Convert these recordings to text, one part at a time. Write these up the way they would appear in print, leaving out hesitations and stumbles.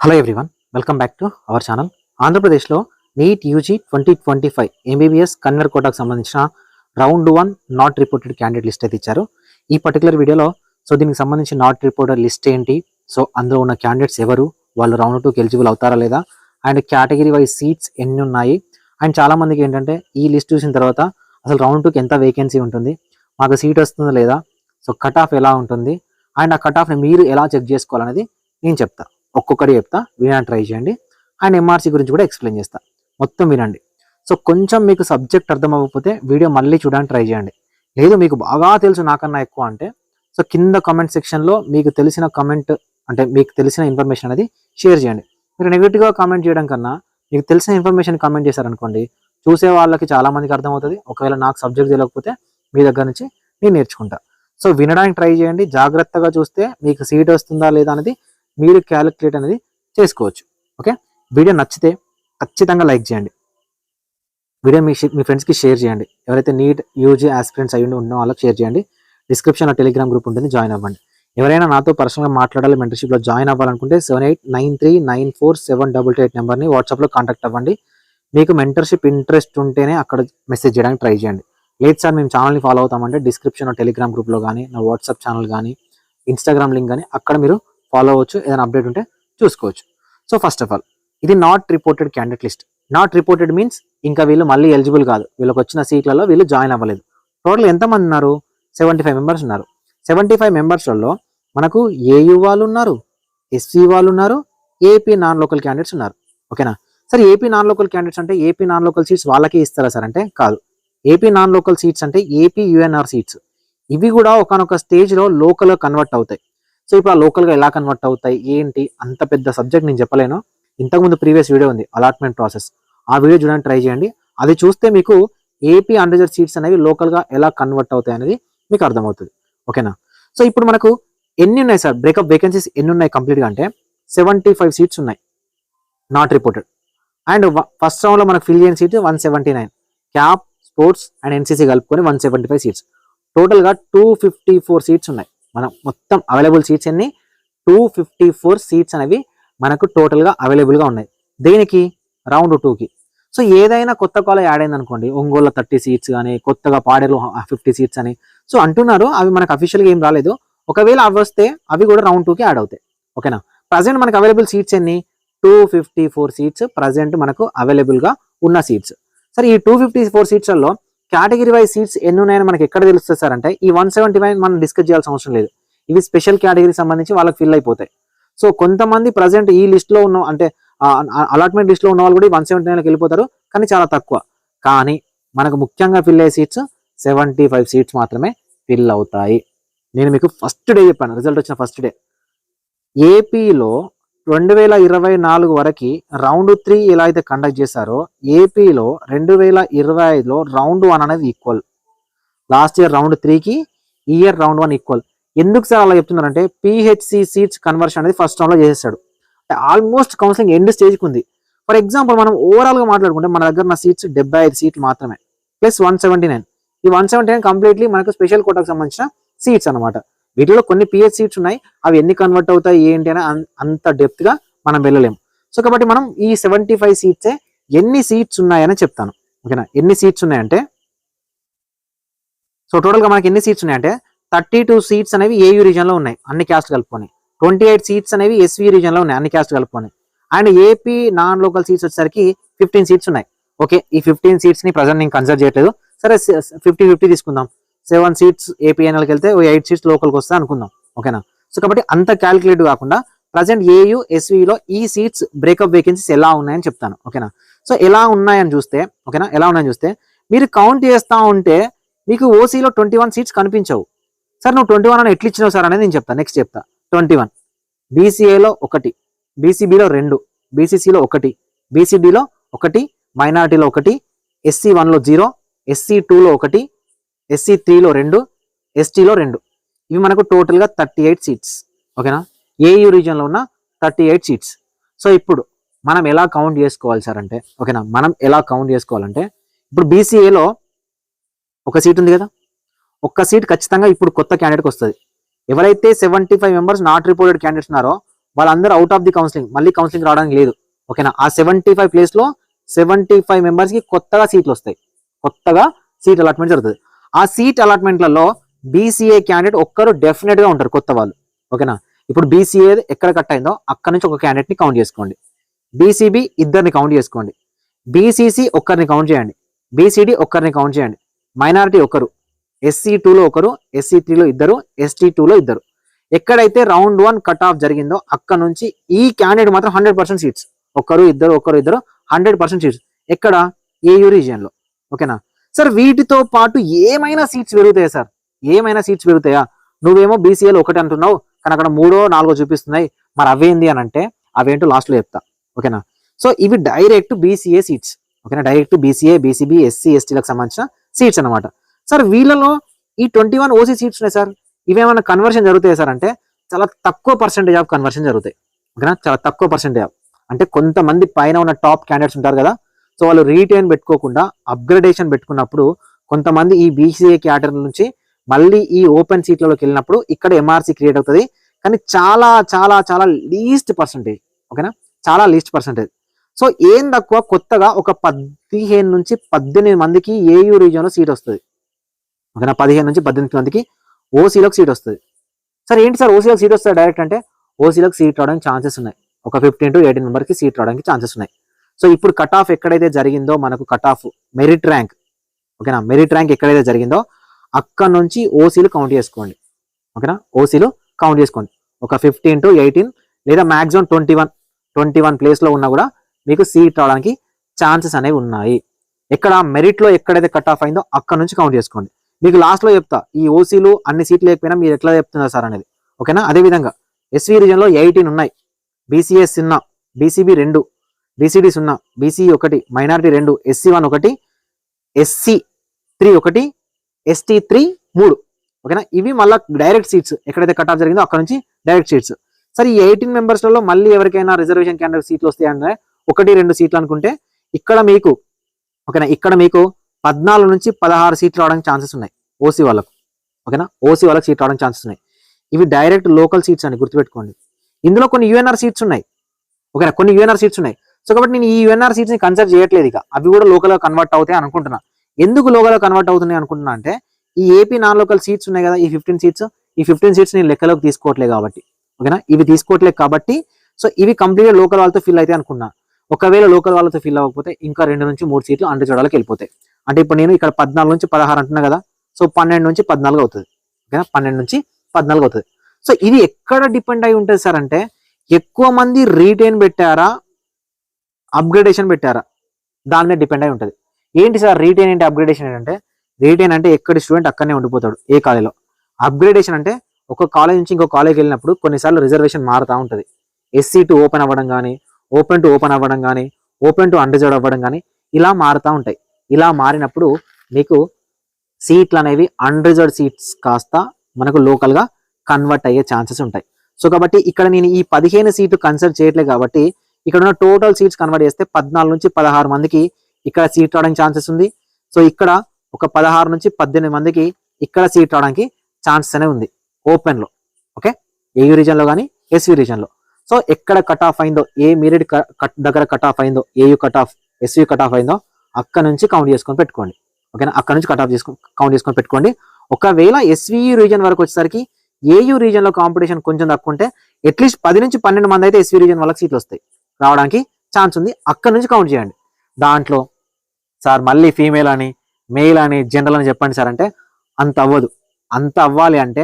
Hello everyone, welcome back to our channel. ఆంధ్రప్రదేశ్లో NEET UG 2025 MBBS Kanwar కోటాకు సంబంధించిన round 1 not reported candidate list అయితే ఇచ్చారు. ఈ పర్టికులర్ వీడియోలో దీనికి సంబంధించి నాట్ రిపోర్టెడ్ లిస్ట్ ఏంటి, అందులో ఉన్న క్యాండిడేట్స్ ఎవరు, వాళ్ళు రౌండ్ 2కి ఎలిజిబుల్ అవుతారా లేదా, అండ్ కేటగిరీ వైజ్ సీట్స్ ఎన్ని ఉన్నాయి, అండ్ చాలా మందికి ఏంటంటే ఈ లిస్ట్ చూసిన తర్వాత అసలు రౌండ్ 2కి ఎంత వేకెన్సీ ఉంటుంది, మాకు సీట్ వస్తుందా లేదా, కట్ ఆఫ్ ఎలా ఉంటుంది, అండ్ ఆ కట్ ఆఫ్ని మీరు ఎలా చెక్ చేసుకోవాలనేది నేను చెప్తా. ఒక్కొక్కటి చెప్తా, వినడానికి ట్రై చేయండి. అండ్ ఎంఆర్సీ గురించి కూడా ఎక్స్ప్లెయిన్ చేస్తా, మొత్తం వినండి. కొంచెం మీకు సబ్జెక్ట్ అర్థం అవ్వకపోతే వీడియో మళ్ళీ చూడడానికి ట్రై చేయండి. లేదు మీకు బాగా తెలుసు నాకన్నా ఎక్కువ అంటే కింద కామెంట్ సెక్షన్లో మీకు తెలిసిన కమెంట్ అంటే మీకు తెలిసిన ఇన్ఫర్మేషన్ అనేది షేర్ చేయండి. మీరు నెగిటివ్గా కామెంట్ చేయడం కన్నా మీకు తెలిసిన ఇన్ఫర్మేషన్ కామెంట్ చేశారనుకోండి, చూసే వాళ్ళకి చాలా మందికి అర్థమవుతుంది. ఒకవేళ నాకు సబ్జెక్ట్ తెలియకపోతే మీ దగ్గర నుంచి నేను నేర్చుకుంటా. వినడానికి ట్రై చేయండి, జాగ్రత్తగా చూస్తే మీకు సీట్ వస్తుందా లేదా అనేది మీరు క్యాలిక్యులేట్ అనేది చేసుకోవచ్చు. ఓకే, వీడియో నచ్చితే ఖచ్చితంగా లైక్ చేయండి, వీడియో మీ ఫ్రెండ్స్కి షేర్ చేయండి. ఎవరైతే నీట్ యూజీ ఆస్పిరెంట్స్ అయ్యి ఉన్న వాళ్ళకి షేర్ చేయండి. డిస్క్రిప్షన్లో టెలిగ్రామ్ గ్రూప్ ఉంటుంది, జాయిన్ అవ్వండి. ఎవరైనా నాతో పర్సనల్గా మాట్లాడాలి, మెంటర్షిప్లో జాయిన్ అవ్వాలనుకుంటే 78939478 నెంబర్ని వాట్సాప్లో కాంటాక్ట్ అవ్వండి. మీకు మెంటర్షిప్ ఇంట్రెస్ట్ ఉంటేనే అక్కడ మెసేజ్ చేయడానికి ట్రై చేయండి. లేదు సార్ మేము ఛానల్ని ఫాలో అవుతామంటే డిస్క్రిప్షన్లో టెలిగ్రామ్ గ్రూప్లో కానీ, నా వాట్సాప్ ఛానల్ కానీ, ఇన్స్టాగ్రామ్ లింక్ కానీ అక్కడ మీరు ఫాలో అవ్వచ్చు, ఏదైనా అప్డేట్ ఉంటే చూసుకోవచ్చు. ఫస్ట్ ఆఫ్ ఆల్ ఇది not reported candidate list. Not reported means ఇంకా వీళ్ళు మళ్ళీ ఎలిజిబుల్ కాదు, వీళ్ళకి వచ్చిన సీట్లలో వీళ్ళు జాయిన్ అవ్వలేదు. టోటల్ ఎంతమంది ఉన్నారు? 75 మెంబర్స్ ఉన్నారు. 75 మెంబర్స్లలో మనకు ఏయూ వాళ్ళు ఉన్నారు, ఎస్సీ వాళ్ళు ఉన్నారు, ఏపీ నాన్ లోకల్ క్యాండిడేట్స్ ఉన్నారు. ఓకేనా sir? AP non local candidates అంటే ఏపీ నాన్ లోకల్ సీట్స్ వాళ్ళకే ఇస్తారా సార్ అంటే కాదు. ఏపీ నాన్ లోకల్ సీట్స్ అంటే ఏపీ యూఎన్ఆర్ సీట్స్. ఇవి కూడా ఒకనొక స్టేజ్లో లోకల్గా కన్వర్ట్ అవుతాయి. ఇప్పుడు ఆ లోకల్గా ఎలా కన్వర్ట్ అవుతాయి ఏంటి అంత పెద్ద సబ్జెక్ట్ నేను చెప్పలేను. ఇంతకుముందు ప్రీవియస్ వీడియో ఉంది అలాట్మెంట్ ప్రాసెస్, ఆ వీడియో చూడడానికి ట్రై చేయండి. అది చూస్తే మీకు ఏపీ అన్రిజర్వ్ సీట్స్ అనేవి లోకల్గా ఎలా కన్వర్ట్ అవుతాయి అనేది మీకు అర్థమవుతుంది. ఓకేనా? ఇప్పుడు మనకు ఎన్ని ఉన్నాయి సార్, బ్రేకప్ వేకెన్సీస్ ఎన్ని ఉన్నాయి కంప్లీట్గా అంటే 75 సీట్స్ ఉన్నాయి నాట్ రిపోర్టెడ్. అండ్ ఫస్ట్ రౌండ్లో మనకు ఫిల్ చేయని seats 179, cap, sports and NCC కలుపుకొని 175 సీట్స్. టోటల్గా 254 సీట్స్ ఉన్నాయి. మనం మొత్తం అవైలబుల్ సీట్స్ అన్ని 254 సీట్స్ అనేవి మనకు టోటల్గా అవైలబుల్గా ఉన్నాయి. దేనికి? రౌండ్ 2కి. ఏదైనా కొత్త కాలేజ్ యాడ్ అయింది అనుకోండి, ఒంగోలు 30 సీట్స్ కానీ, కొత్తగా పాడేరు 50 సీట్స్ అని అంటున్నారు. అవి మనకు అఫీషియల్గా ఏం రాలేదు. ఒకవేళ అవి వస్తే అవి కూడా రౌండ్ 2కి యాడ్ అవుతాయి. ఓకేనా? ప్రజెంట్ మనకు అవైలబుల్ సీట్స్ ఎన్ని? 254 సీట్స్ ప్రజెంట్ మనకు అవైలబుల్గా ఉన్న సీట్స్. సరే, ఈ 254 సీట్స్లో కేటగిరీ వైజ్ సీట్స్ ఎన్ని ఉన్నాయని మనకి ఎక్కడ తెలుస్తుంది సార్ అంటే ఈ 175 మనం డిస్కస్ చేయాల్సిన అవసరం లేదు. ఇవి స్పెషల్ కేటగిరీకి సంబంధించి వాళ్ళకి ఫిల్ అయిపోతాయి. కొంతమంది ప్రజెంట్ ఈ లిస్ట్లో ఉన్న అంటే అలాట్మెంట్ లిస్ట్లో ఉన్న వాళ్ళు కూడా 179కి వెళ్ళిపోతారు, కానీ చాలా తక్కువ. కానీ మనకు ముఖ్యంగా ఫిల్ అయ్యే సీట్స్ 75 సీట్స్ మాత్రమే ఫిల్ అవుతాయి. నేను మీకు ఫస్ట్ డే చెప్పాను, రిజల్ట్ వచ్చిన ఫస్ట్ డే. ఏపీలో 2024 వరకు రౌండ్ 3 ఎలా అయితే కండక్ట్ చేశారో, ఏపీలో 2025లో రౌండ్ 1 అనేది ఈక్వల్. లాస్ట్ ఇయర్ రౌండ్ 3కి ఈ ఇయర్ రౌండ్ 1 ఈక్వల్. ఎందుకు సార్ అలా చెప్తున్నారంటే పిహెచ్సి సీట్స్ కన్వర్షన్ అనేది ఫస్ట్ రౌండ్లో చేసేసాడు. ఆల్మోస్ట్ కౌన్సిలింగ్ ఎండ్ స్టేజ్కి ఉంది. ఫర్ ఎగ్జాంపుల్ మనం ఓవరాల్గా మాట్లాడుకుంటే మన దగ్గర ఉన్న సీట్స్ 75 సీట్లు మాత్రమే, ప్లస్ 179. ఈ 179 కంప్లీట్లీ మనకు స్పెషల్ కోటాకు సంబంధించిన సీట్స్ అనమాట. వీటిలో కొన్ని పిహెచ్ సీట్స్ ఉన్నాయి, అవి ఎన్ని కన్వర్ట్ అవుతాయి ఏంటి అని అంత డెప్త్గా మనం వెళ్ళలేము. కాబట్టి మనం ఈ 75 సీట్సే ఎన్ని సీట్స్ ఉన్నాయని చెప్తాను. ఓకేనా? ఎన్ని సీట్స్ ఉన్నాయంటే టోటల్గా మనకి ఎన్ని సీట్స్ ఉన్నాయంటే 32 సీట్స్ అనేవి ఏయూ రీజన్లో ఉన్నాయి అన్ని క్యాస్ట్ కలుపుకొని, 28 సీట్స్ అనేవి ఎస్వీ రీజన్లో ఉన్నాయి అన్ని క్యాస్ట్ కలుపుకొని, and AP non local seats వచ్చేసరికి 15 సీట్స్ ఉన్నాయి. ఓకే, ఈ 15 సీట్స్ని ప్రజెంట్ నేను కన్సిడర్ చేయట్లేదు. సరే, 50-50 తీసుకుందాం. 7 సీట్స్ ఏపీఎన్ఎల్కి వెళ్తే 8 సీట్స్ లోకల్కి వస్తాయి అనుకుందాం. ఓకేనా? కాబట్టి అంత క్యాలిక్యులేట్ కాకుండా ప్రజెంట్ ఏయూ ఎస్వీలో ఈ సీట్స్ బ్రేకప్ వేకెన్సీస్ ఎలా ఉన్నాయని చెప్తాను. ఓకేనా? ఎలా ఉన్నాయని చూస్తే, ఓకేనా, ఎలా ఉన్నాయని చూస్తే మీరు కౌంట్ చేస్తూ ఉంటే మీకు ఓసీలో 21 సీట్స్ కనిపించవు. సార్ నువ్వు 21 అని ఎట్లా ఇచ్చినావు సార్ అనేది నేను చెప్తాను. నెక్స్ట్ చెప్తా. 21 బీసీఏలో 1, బీసీబీలో 2, బీసీసీలో 1, బీసీడీలో 1, మైనారిటీలో 1, SC1లో 0, SC2లో 1, SC3లో 2, STలో 2. ఇవి మనకు టోటల్గా 38 సీట్స్. ఓకేనా? ఏయూ రీజన్లో ఉన్న 38 సీట్స్. ఇప్పుడు మనం ఎలా కౌంట్ చేసుకోవాలి సార్ అంటే, ఓకేనా, మనం ఎలా కౌంట్ చేసుకోవాలంటే ఇప్పుడు బీసీఏలో 1 సీట్ ఉంది కదా, 1 సీట్ ఖచ్చితంగా ఇప్పుడు కొత్త క్యాండిడేట్కి వస్తుంది. ఎవరైతే 75 మెంబర్స్ నాట్ రిపోర్టెడ్ క్యాండిడేట్స్ ఉన్నారో వాళ్ళందరూ అవుట్ ఆఫ్ ది కౌన్సిలింగ్, మళ్ళీ కౌన్సిలింగ్ రావడానికి లేదు. ఓకేనా, ఆ 75 ప్లేస్ లో 75 మెంబర్స్ కి కొత్తగా సీట్లు వస్తాయి, కొత్తగా సీట్ అలాట్మెంట్ జరుగుతుంది. ఆ సీట్ అలాట్మెంట్లలో బీసీఏ క్యాండిడేట్ ఒక్కరు డెఫినెట్ గా ఉంటారు, కొత్త వాళ్ళు. ఓకేనా, ఇప్పుడు బీసీఏ ఎక్కడ కట్ అయిందో అక్కడ నుంచి ఒక క్యాండిడేట్ ని కౌంట్ చేసుకోండి, బీసీబీ ఇద్దరిని కౌంట్ చేసుకోండి, బీసీసీ ఒక్కరిని కౌంట్ చేయండి, బీసీడీ ఒక్కరిని కౌంట్ చేయండి, మైనారిటీ ఒకరు, SC2లో ఒకరు, SC3లో ఇద్దరు, ST2లో ఇద్దరు. ఎక్కడైతే రౌండ్ 1 కట్ ఆఫ్ జరిగిందో అక్కడ నుంచి ఈ క్యాండిడేట్ మాత్రం 100% సీట్స్, ఒకరు ఇద్దరు 100% సీట్స్ ఎక్కడ, ఏయూ రీజియన్ లో. ఓకేనా సార్, వీటితో పాటు ఏమైనా సీట్స్ పెరుగుతాయా సార్, ఏమైనా సీట్స్ పెరుగుతాయా? నువ్వేమో బీసీఏలో ఒకటి అంటున్నావు, కానీ అక్కడ 3, 4 చూపిస్తున్నాయి, మరి అవేంది అని అంటే అవేంటో లాస్ట్ లో చెప్తా. ఓకేనా, సో ఇవి డైరెక్ట్ బీసీఏ సీట్స్. ఓకేనా, డైరెక్ట్ బీసీఏ, బీసీబీ, SC, STలకు సంబంధించిన సీట్స్ అనమాట. సార్ వీళ్ళలో ఈ 21 ఓసీ సీట్స్ ఉన్నాయి సార్, ఇవేమైనా కన్వర్షన్ జరుగుతాయి సార్ అంటే చాలా తక్కువ పర్సెంటేజ్ ఆఫ్ కన్వర్షన్ జరుగుతాయి. ఓకేనా, చాలా తక్కువ పర్సెంటేజ్ ఆఫ్, అంటే కొంతమంది పైన ఉన్న టాప్ క్యాండిడేట్స్ ఉంటారు కదా, సో వాళ్ళు రీటైన్ పెట్టుకోకుండా అప్గ్రేడేషన్ పెట్టుకున్నప్పుడు కొంతమంది ఈ బీసీఏ క్యాటగిరీ నుంచి మళ్ళీ ఈ ఓపెన్ సీట్లలోకి వెళ్ళినప్పుడు ఇక్కడ ఎంఆర్సీ క్రియేట్ అవుతుంది, కానీ చాలా చాలా చాలా లీస్ట్ పర్సెంటేజ్. ఓకేనా, చాలా లీస్ట్ పర్సెంటేజ్. సో ఏం తక్కువ, కొత్తగా ఒక 15 నుంచి 18 మందికి ఏయూ రీజియన్లో సీట్ వస్తుంది. ఓకేనా, 15 నుంచి 18 మందికి ఓసీలోకి సీట్ వస్తుంది. సార్ ఏంటి సార్ ఓసీలోకి సీట్ వస్తుంది డైరెక్ట్ అంటే, ఓసీలోకి సీట్ రావడానికి ఛాన్సెస్ ఉన్నాయి, ఒక 15 to 18 మెంబర్కి సీట్ రావడానికి ఛాన్సెస్ ఉన్నాయి. సో ఇప్పుడు కట్ ఆఫ్ ఎక్కడైతే జరిగిందో మనకు కట్ ఆఫ్ మెరిట్ ర్యాంక్, ఓకేనా, మెరిట్ ర్యాంక్ ఎక్కడైతే జరిగిందో అక్కడ నుంచి ఓసీలు కౌంట్ చేసుకోండి. ఓకేనా, ఓసీలు కౌంట్ చేసుకోండి, ఒక 15 to 18 లేదా మాక్సిమం 21 ప్లేస్లో ఉన్నా కూడా మీకు సీట్ రావడానికి ఛాన్సెస్ అనేవి ఉన్నాయి. ఎక్కడ మెరిట్లో ఎక్కడైతే కట్ ఆఫ్ అయిందో అక్కడ నుంచి కౌంట్ చేసుకోండి. మీకు లాస్ట్లో చెప్తా ఈ ఓసీలు అన్ని సీట్లు లేకపోయినా మీరు ఎట్లా చెప్తున్నారు సార్ అనేది. ఓకేనా, అదేవిధంగా ఎస్వీ రీజన్లో 18 ఉన్నాయి, BCS 0, BCB 2, BCD 0, BC 1, minority 2, SC1 1, SC3 1, ST3 3. ఓకేనా, ఇవి మళ్ళీ డైరెక్ట్ సీట్స్, ఎక్కడైతే కట్ ఆఫ్ జరిగిందో అక్కడ నుంచి డైరెక్ట్ సీట్స్. సరే ఈ 18 మెంబర్స్లలో మళ్ళీ ఎవరికైనా రిజర్వేషన్ క్యాండిడేట్ సీట్లు వస్తాయంటే 1-2 సీట్లు అనుకుంటే ఇక్కడ మీకు, ఓకేనా, ఇక్కడ మీకు 14 నుంచి 16 సీట్లు రావడానికి ఛాన్సెస్ ఉన్నాయి ఓసీ వాళ్ళకు. ఓకేనా, ఓసీ వాళ్ళకి సీట్ రావడానికి ఛాన్సెస్ ఉన్నాయి. ఇవి డైరెక్ట్ లోకల్ సీట్స్ అని గుర్తుపెట్టుకోండి. ఇందులో కొన్ని యూఎన్ఆర్ సీట్స్ ఉన్నాయి. ఓకేనా, కొన్ని యూఎన్ఆర్ సీట్స్ ఉన్నాయి. సో కాబట్టి నేను ఈ యూఎన్ఆర్ సీట్స్ ని కన్సిడర్ చేయట్లేదు, ఇక అవి కూడా లోకల్గా కన్వర్ట్ అవుతాయి అనుకుంటున్నా. ఎందుకు లోకల్గా కన్వర్ట్ అవుతున్నాయి అనుకుంటున్నా అంటే ఈ ఏపీ నాన్ లోకల్ సీట్స్ ఉన్నాయి కదా, ఈ 15 సీట్స్, ఈ 15 సీట్స్ నేను లెక్కలోకి తీసుకోవట్లేదు కాబట్టి. ఓకేనా, ఇవి తీసుకోవట్లేదు కాబట్టి సో ఇవి కంప్లీట్గా లోకల్ వాళ్ళతో ఫిల్ అయితే అనుకున్నా. ఒకవేళ లోకల్ వాళ్ళతో ఫిల్ అవ్వకపోతే ఇంకా 2 నుంచి 3 సీట్లు అండర్ చూడాలకి వెళ్ళిపోతాయి. అంటే ఇప్పుడు నేను ఇక్కడ 14 నుంచి 16 అంటున్నా కదా, సో 12 నుంచి 14 అవుతుంది. ఓకేనా, 12 నుంచి 14 అవుతుంది. సో ఇది ఎక్కడ డిపెండ్ అయి ఉంటుంది సార్ అంటే ఎక్కువ మంది రీటైన్ పెట్టారా, అప్గ్రేడేషన్ పెట్టారా, దాని మీద డిపెండ్ అయి ఉంటుంది. ఏంటి సార్ రీటైన్ ఏంటి, అప్గ్రేడేషన్ ఏంటంటే, రీటైన్ అంటే ఎక్కడి స్టూడెంట్ అక్కడనే ఉండిపోతాడు ఏ కాలేజీలో. అప్గ్రేడేషన్ అంటే ఒక కాలేజ్ నుంచి ఇంకో కాలేజ్కి వెళ్ళినప్పుడు కొన్నిసార్లు రిజర్వేషన్ మారుతూ ఉంటుంది. SC to ఓపెన్ అవ్వడం కానీ, ఓపెన్ టు ఓపెన్ అవ్వడం కానీ, ఓపెన్ టు అన్రిజర్వ్డ్ అవ్వడం కానీ ఇలా మారుతూ ఉంటాయి. ఇలా మారినప్పుడు మీకు సీట్లు అనేవి అన్రిజర్వ్డ్ సీట్స్ కాస్త మనకు లోకల్గా కన్వర్ట్ అయ్యే ఛాన్సెస్ ఉంటాయి. సో కాబట్టి ఇక్కడ నేను ఈ 15 సీట్లు కన్సిడర్ చేయట్లేదు కాబట్టి ఇక్కడ ఉన్న టోటల్ సీట్స్ కన్వర్ట్ చేస్తే 14 నుంచి 16 మందికి ఇక్కడ సీట్ రావడానికి ఛాన్సెస్ ఉంది. సో ఇక్కడ ఒక 16 నుంచి 18 మందికి ఇక్కడ సీట్ రావడానికి ఛాన్సెస్ అనేది ఉంది ఓపెన్లో. ఓకే, ఏయూ రీజన్లో కానీ ఎస్వీ రీజన్లో. సో ఎక్కడ కట్ ఆఫ్ అయిందో, ఏ మెరిట్ దగ్గర కట్ ఆఫ్ అయిందో, AU cut off, SV cut off అయిందో అక్కడ నుంచి కౌంట్ చేసుకొని పెట్టుకోండి. ఓకేనా, అక్కడ నుంచి కట్ ఆఫ్ కౌంట్ చేసుకొని పెట్టుకోండి. ఒకవేళ ఎస్వీ రీజన్ వరకు వచ్చేసరికి ఏయూ రీజన్లో కాంపిటీషన్ కొంచెం తక్కువ ఉంటే అట్లీస్ట్ 10 నుంచి 12 మంది అయితే ఎస్వీ రీజన్ వాళ్ళకి సీట్లు వస్తాయి, రావడానికి ఛాన్స్ ఉంది. అక్కడ నుంచి కౌంట్ చేయండి. దాంట్లో సార్ మళ్ళీ ఫీమేల్ అని, మెయిల్ అని, జనరల్ అని చెప్పండి సార్ అంటే అంత అవ్వదు. అంత అవ్వాలి అంటే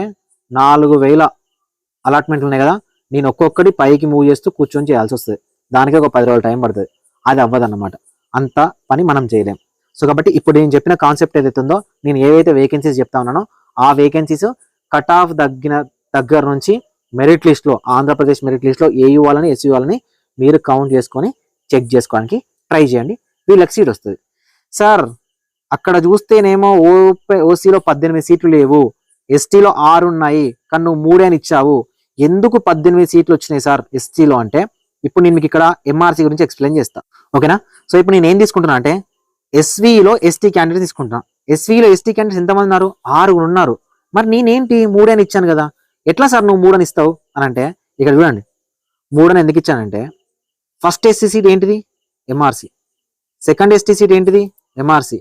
4000 అలాట్మెంట్లు ఉన్నాయి కదా, నేను ఒక్కొక్కటి పైకి మూవ్ చేస్తూ కూర్చొని చేయాల్సి వస్తుంది. దానికి ఒక 10 రోజులు టైం పడుతుంది. అది అవ్వదన్నమాట, అంత పని మనం చేయలేం. సో కాబట్టి ఇప్పుడు నేను చెప్పిన కాన్సెప్ట్ ఏదైతే ఉందో, నేను ఏవైతే వేకెన్సీస్ చెప్తా ఉన్నానో ఆ వేకెన్సీస్ కట్ ఆఫ్ దగ్గర నుంచి మెరిట్ లిస్ట్లో, ఆంధ్రప్రదేశ్ మెరిట్ లిస్ట్లో ఏయూ వాళ్ళని, ఎస్యూ వాళ్ళని మీరు కౌంట్ చేసుకొని చెక్ చేసుకోవడానికి ట్రై చేయండి. వీళ్ళకి సీట్ వస్తుంది. సార్ అక్కడ చూస్తేనేమో ఓసీలో 18 సీట్లు లేవు, ఎస్టీలో 6 ఉన్నాయి, కానీ నువ్వు 3 అని ఇచ్చావు, ఎందుకు 18 సీట్లు వచ్చినాయి సార్ ఎస్టీలో అంటే, ఇప్పుడు నేను మీకు ఇక్కడ ఎంఆర్సీ గురించి ఎక్స్ప్లెయిన్ చేస్తా. ఓకేనా, సో ఇప్పుడు నేను ఏం తీసుకుంటున్నా అంటే ఎస్వీలో ఎస్టీ క్యాండిడేట్ తీసుకుంటున్నా. ఎస్వీలో ఎస్టీ క్యాండిడేట్స్ ఎంతమంది ఉన్నారు, 6 ఉన్నారు. మరి నేనేంటి 3 అని ఇచ్చాను కదా, ఎట్లా సార్ నువ్వు 3 అని ఇస్తావు అని అంటే ఇక్కడ చూడండి, 3 అని ఎందుకు ఇచ్చానంటే ఫస్ట్ ఎస్సీ సీట్ ఏంటిది ఎంఆర్సి, సెకండ్ ఎస్టీ సీట్ ఏంటిది ఎంఆర్సి,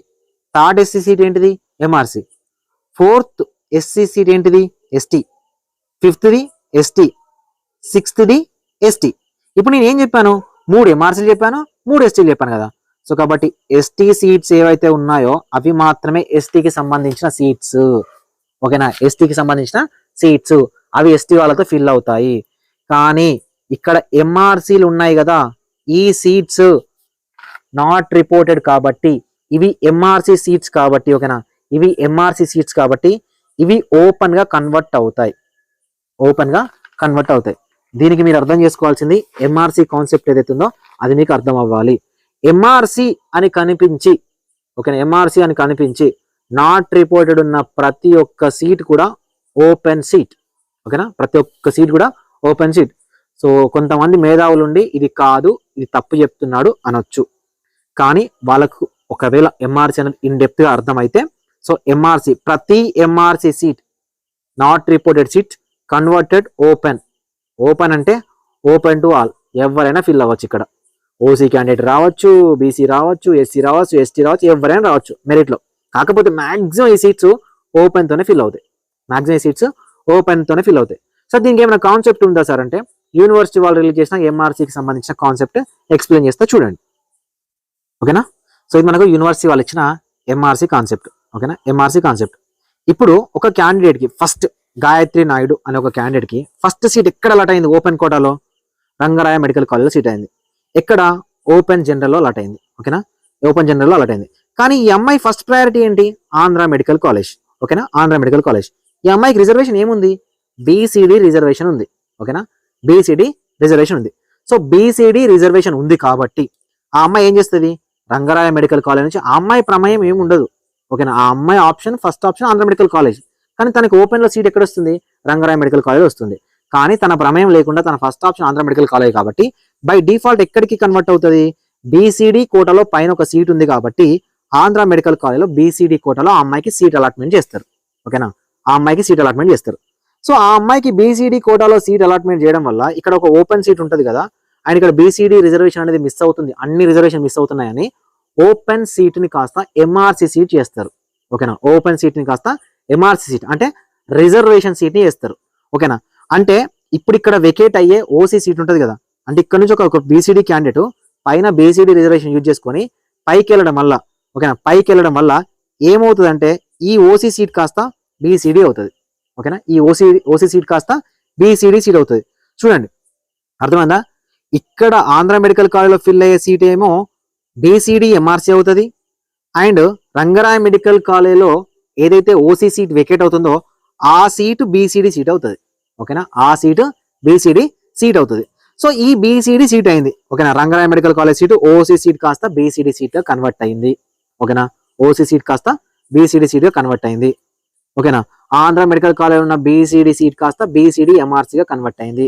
థర్డ్ ఎస్సీ సీట్ ఏంటిది ఎంఆర్సి, ఫోర్త్ ఎస్సీ సీట్ ఏంటిది ఎస్టీ, ఫిఫ్త్ది ఎస్టీ, సిక్స్త్ది ఎస్టీ. ఇప్పుడు నేను ఏం చెప్పాను 3 ఎంఆర్సీలు చెప్పాను 3 ఎస్టీలు చెప్పాను కదా. సో కాబట్టి ఎస్టీ సీట్స్ ఏవైతే ఉన్నాయో అవి మాత్రమే ఎస్టీకి సంబంధించిన సీట్స్. ఓకేనా, ఎస్టీకి సంబంధించిన సీట్స్ అవి ఎస్టీ వాళ్ళతో ఫిల్ అవుతాయి. కానీ ఇక్కడ ఎంఆర్సీలు ఉన్నాయి కదా, ఈ సీట్స్ నాట్ రిపోర్టెడ్ కాబట్టి ఇవి ఎంఆర్సీ సీట్స్ కాబట్టి, ఓకేనా, ఇవి ఎంఆర్సీ సీట్స్ కాబట్టి ఇవి ఓపెన్ గా కన్వర్ట్ అవుతాయి, ఓపెన్ గా కన్వర్ట్ అవుతాయి. దీనికి మీరు అర్థం చేసుకోవాల్సింది ఎంఆర్సీ కాన్సెప్ట్ ఏదైతే ఉందో అది మీకు అర్థం అవ్వాలి. ఎంఆర్సీ అని కనిపించి, ఓకేనా, ఎంఆర్సీ అని కనిపించి నాట్ రిపోర్టెడ్ ఉన్న ప్రతి ఒక్క సీట్ కూడా ఓపెన్ సీట్. ఓకేనా, ప్రతి ఒక్క సీట్ కూడా ఓపెన్ సీట్. సో కొంతమంది మేధావులు ఉండి ఇది కాదు ఇది తప్పు చెప్తున్నాడు అనొచ్చు, కానీ వాళ్ళకు ఒకవేళ ఎంఆర్సీ అనేది ఇన్ డెప్త్ గా అర్థమైతే, సో ఎంఆర్సీ ప్రతి MRC seat not reported seat converted open. Open అంటే ఓపెన్ టు ఆల్, ఎవరైనా ఫిల్ అవ్వచ్చు. ఇక్కడ ఓసీ క్యాండిడేట్ రావచ్చు, బీసీ రావచ్చు, ఎస్సీ రావచ్చు, ఎస్టీ రావచ్చు, ఎవరైనా రావచ్చు మెరిట్ లో. కాకపోతే మాక్సిమం ఈ సీట్స్ ఓపెన్ తోనే ఫిల్ అవుతాయి, మాక్సిమం ఈ సీట్స్ ఓపెన్ తోనే ఫిల్ అవుతాయి. సో దీనికి ఏమైనా కాన్సెప్ట్ ఉందా సార్ అంటే యూనివర్సిటీ వాళ్ళు రిలీజ్ చేసిన ఎంఆర్సీకి సంబంధించిన కాన్సెప్ట్ ఎక్స్ప్లెయిన్ చేస్తా చూడండి. ఓకేనా, సో ఇది మనకు యూనివర్సిటీ వాళ్ళు ఇచ్చిన ఎంఆర్సీ కాన్సెప్ట్. ఓకేనా, ఎంఆర్సీ కాన్సెప్ట్. ఇప్పుడు ఒక క్యాండిడేట్ కి ఫస్ట్ గాయత్రి నాయుడు అనే ఒక క్యాండిడేట్ కి ఫస్ట్ సీట్ ఎక్కడ అలాట్ అయింది ఓపెన్ కోటాలో? రంగరాయ మెడికల్ కాలేజ్లో సీట్ అయింది. ఎక్కడ? ఓపెన్ జనరల్లో అలాట్ అయింది. ఓకేనా, ఓపెన్ జనరల్లో అలాట్ అయింది. కానీ ఈ అమ్మాయి ఫస్ట్ ప్రయారిటీ ఏంటి? Andhra medical college. ఓకేనా, ఆంధ్ర మెడికల్ కాలేజ్. ఈ అమ్మాయికి రిజర్వేషన్ ఏముంది? బీసీడీ రిజర్వేషన్ ఉంది. ఓకేనా, బీసీడీ రిజర్వేషన్ ఉంది. సో బీసీడీ రిజర్వేషన్ ఉంది కాబట్టి ఆ అమ్మాయి ఏం చేస్తుంది? రంగరాయ మెడికల్ కాలేజ్ నుంచి ఆ అమ్మాయి ప్రమేయం ఏమి ఉండదు. ఓకేనా, ఆ అమ్మాయి option first option Andhra medical college. కానీ తనకి ఓపెన్ లో సీట్ ఎక్కడ వస్తుంది? రంగరాయ మెడికల్ కాలేజ్ వస్తుంది. కానీ తన ప్రమేయం లేకుండా తన first option Andhra medical college కాబట్టి బై డిఫాల్ట్ ఎక్కడికి కన్వర్ట్ అవుతుంది? బీసీడీ కోటాలో పైన ఒక సీట్ ఉంది కాబట్టి ఆంధ్ర మెడికల్ కాలేజ్లో బీసీడీ కోటాలో ఆ అమ్మాయికి సీట్ అలాట్మెంట్ చేస్తారు. ఓకేనా, ఆ అమ్మాయికి సీట్ అలాట్మెంట్ చేస్తారు. సో ఆ అమ్మాయికి బీసీడీ కోటాలో సీట్ అలాట్మెంట్ చేయడం వల్ల ఇక్కడ ఒక ఓపెన్ సీట్ ఉంటుంది కదా, అండ్ ఇక్కడ బీసీడీ రిజర్వేషన్ అనేది మిస్ అవుతుంది, అన్ని రిజర్వేషన్ మిస్ అవుతున్నాయని ఓపెన్ సీట్ ని కాస్త ఎంఆర్సీ సీట్ చేస్తారు. ఓకేనా, ఓపెన్ సీట్ ని కాస్త ఎంఆర్సీ సీట్ అంటే రిజర్వేషన్ సీట్ ని చేస్తారు. ఓకేనా, అంటే ఇప్పుడు ఇక్కడ వెకేట్ అయ్యే ఓసీ సీట్ ఉంటుంది కదా, అంటే ఇక్కడ నుంచి ఒక బీసీడీ క్యాండిడేట్ పైన బీసీడీ రిజర్వేషన్ యూజ్ చేసుకొని పైకి వెళ్ళడం వల్ల, ఓకేనా, పైకి వెళ్ళడం వల్ల ఏమవుతుంది అంటే ఈ ఓసీ సీట్ కాస్త బీసీడీ అవుతుంది. ఓకేనా, ఈ ఓసీ సీట్ కాస్త బీసీడీ సీట్ అవుతుంది. చూడండి, అర్థమైందా? ఇక్కడ ఆంధ్ర మెడికల్ కాలేజ్లో ఫిల్ అయ్యే సీట్ ఏమో బీసీడీ ఎంఆర్సీ అవుతుంది, అండ్ రంగరాయ మెడికల్ కాలేజ్లో ఏదైతే ఓసీ సీట్ వెకేట్ అవుతుందో ఆ సీటు బీసీడీ సీట్ అవుతుంది. ఓకేనా, ఆ సీటు బీసీడీ సీట్ అవుతుంది. సో ఈ బీసీడీ సీట్ అయింది. ఓకేనా, Rangaraya medical college seat OC seat కాస్త బీసీడీ సీట్ గా కన్వర్ట్ అయింది. ఓకేనా, ఓసీ సీట్ కాస్త బీసీడీ సీట్ గా కన్వర్ట్ అయింది. ఓకేనా, ఆంధ్ర మెడికల్ కాలేజ్ ఉన్న బీసీడీ సీట్ కాస్త బీసీడీ ఎంఆర్సీగా కన్వర్ట్ అయింది.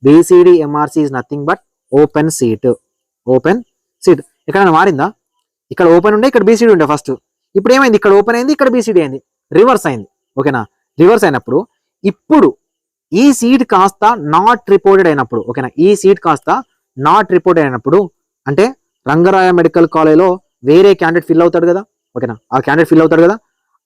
BCD MRC is nothing but open seat. Open seat ఎక్కడైనా మారిందా? ఇక్కడ ఓపెన్ ఉండే, ఇక్కడ బీసీడీ ఉండే ఫస్ట్. ఇప్పుడు ఏమైంది? ఇక్కడ ఓపెన్ అయింది, ఇక్కడ బీసీడీ అయింది, రివర్స్ అయింది. ఓకేనా, రివర్స్ అయినప్పుడు ఇప్పుడు ఈ సీట్ కాస్త నాట్ రిపోర్టెడ్ అయినప్పుడు, ఓకేనా, ఈ సీట్ కాస్త నాట్ రిపోర్టెడ్ అయినప్పుడు అంటే రంగరాయ మెడికల్ కాలేజ్లో వేరే క్యాండిడేట్ ఫిల్ అవుతాడు కదా, ఓకేనా, ఆ క్యాండిడేట్ ఫిల్ అవుతాడు కదా,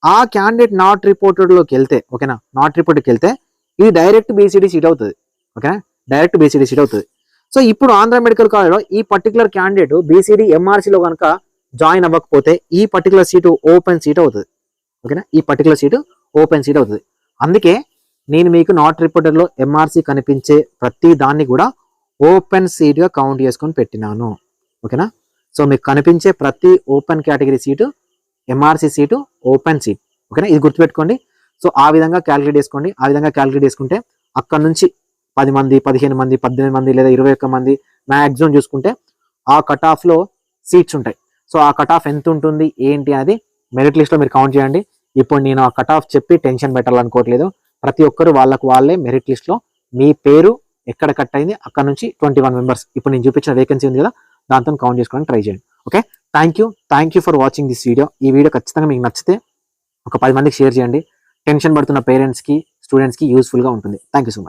ఆ క్యాండిడేట్ నాట్ రిపోర్టెడ్ లోకి వెళ్తే, ఓకేనా, నాట్ రిపోర్టెడ్కి వెళ్తే ఇది డైరెక్ట్ బీసీడీ సీట్ అవుతుంది. ఓకేనా, డైరెక్ట్ బీసీడీ సీట్ అవుతుంది. సో ఇప్పుడు ఆంధ్ర మెడికల్ కాలేజ్లో ఈ పర్టికులర్ క్యాండిడేట్ బీసీడీ ఎంఆర్సీలో కనుక జాయిన్ అవ్వకపోతే ఈ పర్టికులర్ సీటు ఓపెన్ సీట్ అవుతుంది. ఓకేనా, ఈ పర్టికులర్ సీటు ఓపెన్ సీట్ అవుతుంది. అందుకే నేను మీకు నాట్ రిపోర్టెడ్ లో ఎంఆర్సీ కనిపించే ప్రతి దాన్ని కూడా ఓపెన్ సీట్ గా కౌంట్ చేసుకొని పెట్టినాను. ఓకేనా, సో మీకు కనిపించే ప్రతి open category seat MRC seat open seat. ఓకేనా, ఇది గుర్తుపెట్టుకోండి. సో ఆ విధంగా క్యాలిక్యులేట్ చేసుకోండి. ఆ విధంగా క్యాలిక్యులేట్ చేసుకుంటే అక్కడ నుంచి 10 మంది 15 మంది 18 మంది లేదా 21 మంది మ్యాక్సిమం చూసుకుంటే ఆ కట్ ఆఫ్ లో సీట్స్ ఉంటాయి. సో ఆ కట్ ఆఫ్ ఎంత ఉంటుంది ఏంటి అనేది మెరిట్ లిస్ట్ లో మీరు కౌంట్ చేయండి. ఇప్పుడు నేను ఆ కట్ ఆఫ్ చెప్పి టెన్షన్ పెట్టాలనుకోవట్లేదు. ప్రతి ఒక్కరు వాళ్ళకు వాళ్ళే మెరిట్ లిస్ట్ లో మీ పేరు ఎక్కడ కట్ అయింది అక్కడ నుంచి 21 మెంబర్స్ ఇప్పుడు నేను చూపించిన వేకెన్సీ ఉంది కదా దాంతో కౌంట్ చేసుకోవడానికి ట్రై చేయండి. Okay, thank you for watching this video. ఈ వీడియో ఖచ్చితంగా మీకు నచ్చితే ఒక 10 మందికి షేర్ చేయండి. టెన్షన్ పడుతున్న పేరెంట్స్కి స్టూడెంట్స్కి యూస్ఫుల్గా ఉంటుంది. Thank you so much.